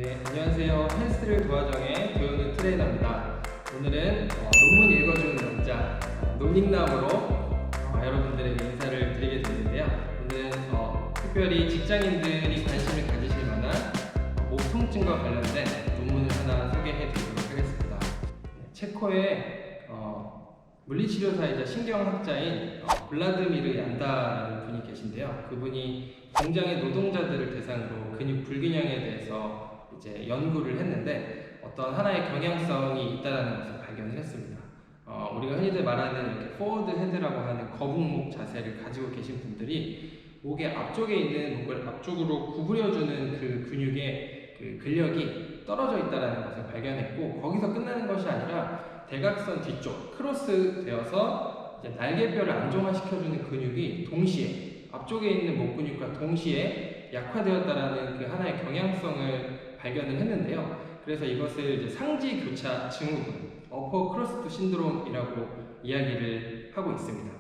네, 안녕하세요. 헬스를 도와정의 도현우 트레이너입니다. 오늘은 논문 읽어주는 남자, 논익남으로 여러분들에게 인사를 드리게 됐는데요. 오늘은 특별히 직장인들이 관심을 가지실 만한 목 통증과 관련된 논문을 하나 소개해 드리도록 하겠습니다. 체코의 물리치료사이자 신경학자인 블라드미르 얀다라는 분이 계신데요. 그분이 공장의 노동자들을 대상으로 근육 불균형에 대해서 이제 연구를 했는데 어떤 하나의 경향성이 있다는 것을 발견을 했습니다. 우리가 흔히들 말하는 이렇게 포워드 헤드라고 하는 거북목 자세를 가지고 계신 분들이 목의 앞쪽에 있는 목을 앞쪽으로 구부려주는 그 근육의 그 근력이 떨어져 있다는 것을 발견했고, 거기서 끝나는 것이 아니라 대각선 뒤쪽 크로스 되어서 이제 날개뼈를 안정화시켜주는 근육이 동시에 앞쪽에 있는 목 근육과 동시에 약화되었다라는 그 하나의 경향성을 발견을 했는데요. 그래서 이것을 이제 상지 교차 증후군, 어퍼 크로스트 신드롬이라고 이야기를 하고 있습니다.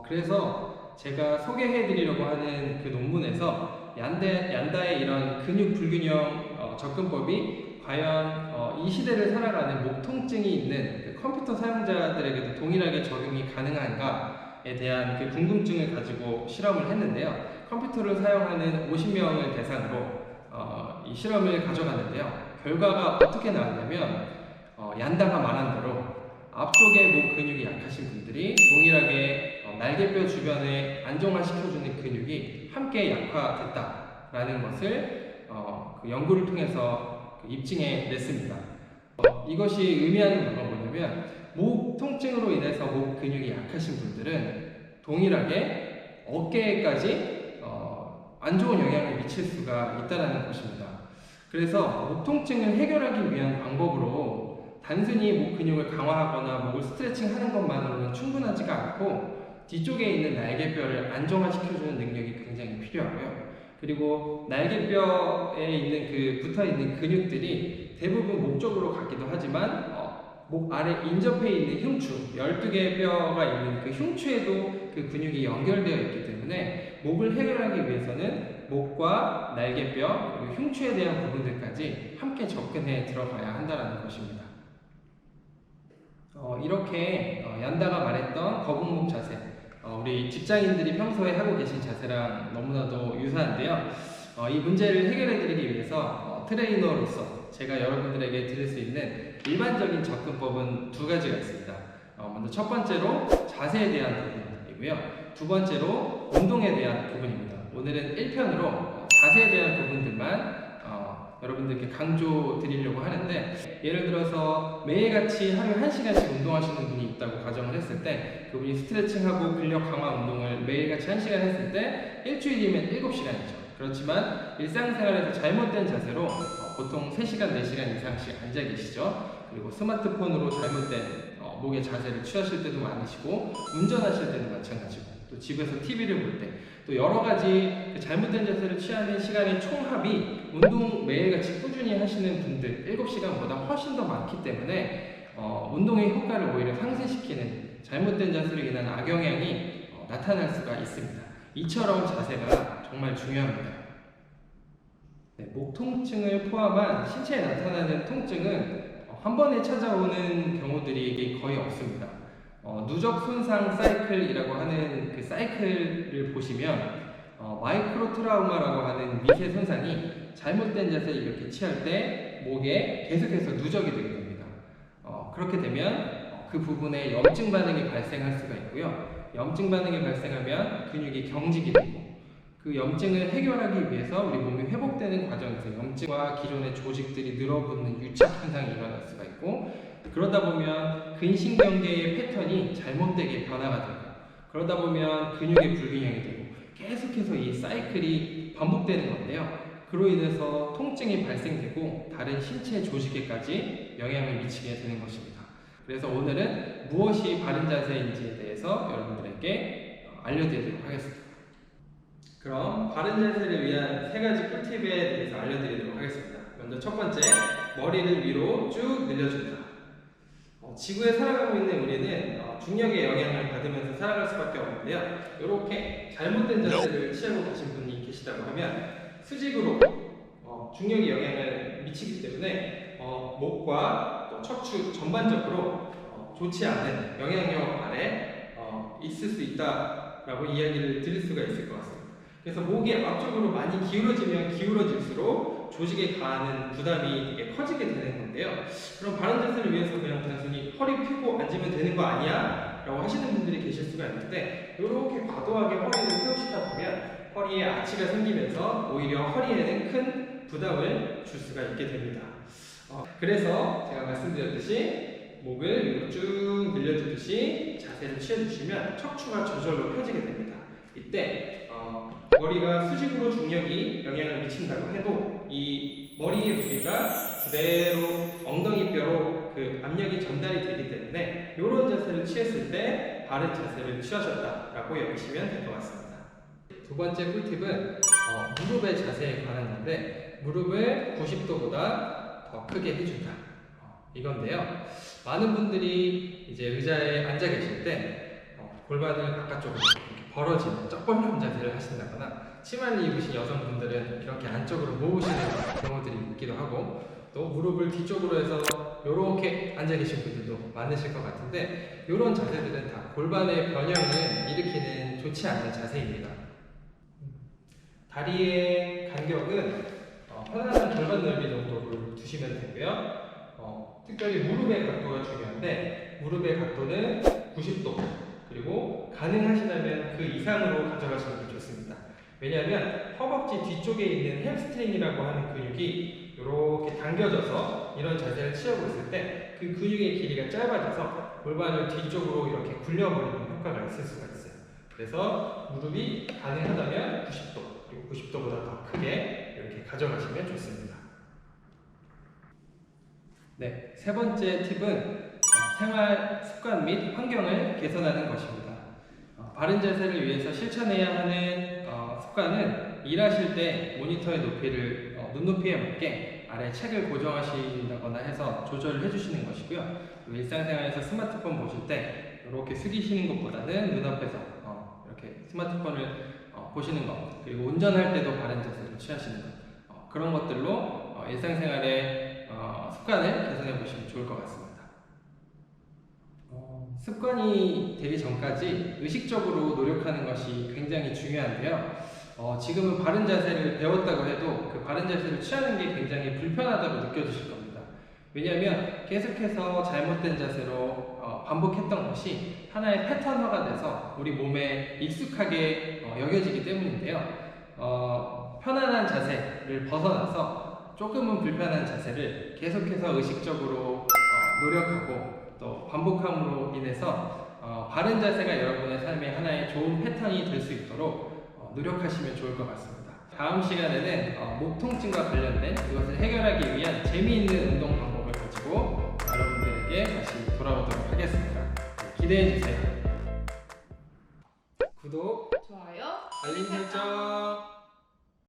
그래서 제가 소개해 드리려고 하는 그 논문에서 얀다의 이런 근육 불균형 접근법이 과연 이 시대를 살아가는 목 통증이 있는 그 컴퓨터 사용자들에게도 동일하게 적용이 가능한가에 대한 그 궁금증을 가지고 실험을 했는데요. 컴퓨터를 사용하는 50명을 대상으로 이 실험을 가져갔는데요. 결과가 어떻게 나왔냐면 얀다가 말한 대로 앞쪽에 목 근육이 약하신 분들이 동일하게 날개뼈 주변에 안정화시켜주는 근육이 함께 약화됐다라는 것을 그 연구를 통해서 입증해 냈습니다. 이것이 의미하는 바가 뭐냐면 목 통증으로 인해서 목 근육이 약하신 분들은 동일하게 어깨까지 안 좋은 영향을 미칠 수가 있다는 것입니다. 그래서 목 통증을 해결하기 위한 방법으로 단순히 목 근육을 강화하거나 목을 스트레칭하는 것만으로는 충분하지가 않고 뒤쪽에 있는 날개뼈를 안정화시켜주는 능력이 굉장히 필요하고요. 그리고 날개뼈에 있는 그 붙어있는 근육들이 대부분 목 쪽으로 가기도 하지만 목 아래 인접해 있는 흉추, 12개의 뼈가 있는 그 흉추에도 그 근육이 연결되어 있기 때문에 목을 해결하기 위해서는 목과 날개뼈, 그리고 흉추에 대한 부분들까지 함께 접근해 들어가야 한다는 것입니다. 이렇게 얀다가 말했던 거북목 자세, 우리 직장인들이 평소에 하고 계신 자세랑 너무나도 유사한데요. 이 문제를 해결해 드리기 위해서 트레이너로서 제가 여러분들에게 드릴 수 있는 일반적인 접근법은 두 가지가 있습니다. 먼저 첫 번째로 자세에 대한 부분이고요. 두 번째로 운동에 대한 부분입니다. 오늘은 1편으로 자세에 대한 부분들만 여러분들께 강조 드리려고 하는데, 예를 들어서 매일같이 하루에 1시간씩 운동하시는 분이 있다고 가정을 했을 때, 그분이 스트레칭하고 근력 강화 운동을 매일같이 1시간 했을 때 일주일이면 7시간이죠. 그렇지만 일상생활에서 잘못된 자세로 보통 3시간, 4시간 이상씩 앉아 계시죠. 그리고 스마트폰으로 잘못된 목의 자세를 취하실 때도 많으시고, 운전하실 때도 마찬가지고, 또 집에서 TV를 볼 때, 또 여러 가지 잘못된 자세를 취하는 시간의 총합이 운동 매일같이 꾸준히 하시는 분들 7시간보다 훨씬 더 많기 때문에 운동의 효과를 오히려 상쇄시키는 잘못된 자세로 인한 악영향이 나타날 수가 있습니다. 이처럼 자세가 정말 중요합니다. 목 통증을 포함한 신체에 나타나는 통증은 한 번에 찾아오는 경우들이 거의 없습니다. 누적 손상 사이클이라고 하는 그 사이클을 보시면 마이크로 트라우마라고 하는 미세 손상이 잘못된 자세를 이렇게 취할 때 목에 계속해서 누적이 되게 됩니다. 그렇게 되면 그 부분에 염증 반응이 발생할 수가 있고요. 염증 반응이 발생하면 근육이 경직이 되고, 그 염증을 해결하기 위해서 우리 몸이 회복되는 과정에서 염증과 기존의 조직들이 늘어붙는 유착 현상이 일어날 수가 있고, 그러다 보면 근신경계의 패턴이 잘못되게 변화가 되고, 그러다 보면 근육의 불균형이 되고, 계속해서 이 사이클이 반복되는 건데요. 그로 인해서 통증이 발생되고 다른 신체 조직에까지 영향을 미치게 되는 것입니다. 그래서 오늘은 무엇이 바른 자세인지에 대해서 여러분들에게 알려드리도록 하겠습니다. 그럼 바른 자세를 위한 3가지 꿀팁에 대해서 알려드리도록 하겠습니다. 먼저 첫 번째, 머리를 위로 쭉 늘려준다. 지구에 살아가고 있는 우리는 중력의 영향을 받으면서 살아갈 수밖에 없는데요. 이렇게 잘못된 자세를 취하고 계신 분이 계시다고 하면 수직으로 중력이 영향을 미치기 때문에 목과 또 척추 전반적으로 좋지 않은 영향력 아래 있을 수 있다라고 이야기를 드릴 수가 있을 것 같습니다. 그래서 목이 앞쪽으로 많이 기울어지면 기울어질수록 조직에 가하는 부담이 되게 커지게 되는 건데요. 그럼 바른 자세를 위해서 그냥 단순히 허리 펴고 앉으면 되는 거 아니야? 라고 하시는 분들이 계실 수가 있는데, 이렇게 과도하게 허리를 세우시다 보면 허리에 아치가 생기면서 오히려 허리에는 큰 부담을 줄 수가 있게 됩니다. 그래서 제가 말씀드렸듯이 목을 위로 쭉 늘려주듯이 자세를 취해주시면 척추가 저절로 펴지게 됩니다. 이때 머리가 수직으로 중력이 영향을 미친다고 해도 이 머리의 무게가 그대로 엉덩이뼈로 그 압력이 전달이 되기 때문에 이런 자세를 취했을 때 바른 자세를 취하셨다라고 여기시면 될 것 같습니다. 두 번째 꿀팁은 무릎의 자세에 관한 건데, 무릎을 90도보다 더 크게 해준다, 이건데요. 많은 분들이 이제 의자에 앉아 계실 때 골반을 바깥쪽으로 이렇게 벌어지는 쩍벌름 자세를 하신다거나, 치마를 입으신 여성분들은 이렇게 안쪽으로 모으시는 경우들이 있기도 하고, 또 무릎을 뒤쪽으로 해서 이렇게 앉아 계신 분들도 많으실 것 같은데, 이런 자세들은 다 골반의 변형을 일으키는 좋지 않은 자세입니다. 다리의 간격은 편안한 골반 넓이 정도를 두시면 되고요. 특별히 무릎의 각도가 중요한데, 무릎의 각도는 90도, 그리고 가능하시다면 그 이상으로 가져가시는 게 좋습니다. 왜냐하면 허벅지 뒤쪽에 있는 햄스트링이라고 하는 근육이 이렇게 당겨져서 이런 자세를 취하고 있을 때 그 근육의 길이가 짧아져서 골반을 뒤쪽으로 이렇게 굴려버리는 효과가 있을 수가 있어요. 그래서 무릎이 가능하다면 90도, 그리고 90도보다 더 크게 이렇게 가져가시면 좋습니다. 네, 세 번째 팁은 생활 습관 및 환경을 개선하는 것입니다. 바른 자세를 위해서 실천해야 하는 습관은 일하실 때 모니터의 높이를 눈높이에 맞게 아래 책을 고정하신다거나 해서 조절을 해주시는 것이고요. 일상생활에서 스마트폰 보실 때 이렇게 숙이시는 것보다는 눈앞에서 이렇게 스마트폰을 보시는 것, 그리고 운전할 때도 바른 자세를 취하시는 것, 그런 것들로 일상생활의 습관을 개선해 보시면 좋을 것 같습니다. 습관이 되기 전까지 의식적으로 노력하는 것이 굉장히 중요한데요. 지금은 바른 자세를 배웠다고 해도 그 바른 자세를 취하는 게 굉장히 불편하다고 느껴지실 겁니다. 왜냐하면 계속해서 잘못된 자세로 반복했던 것이 하나의 패턴화가 돼서 우리 몸에 익숙하게 여겨지기 때문인데요. 편안한 자세를 벗어나서 조금은 불편한 자세를 계속해서 의식적으로 노력하고 또 반복함으로 인해서 바른 자세가 여러분의 삶의 하나의 좋은 패턴이 될 수 있도록 노력하시면 좋을 것 같습니다. 다음 시간에는 목 통증과 관련된 이것을 해결하기 위한 재미있는 운동 방법을 가지고 여러분들에게 다시 돌아오도록 하겠습니다. 기대해 주세요.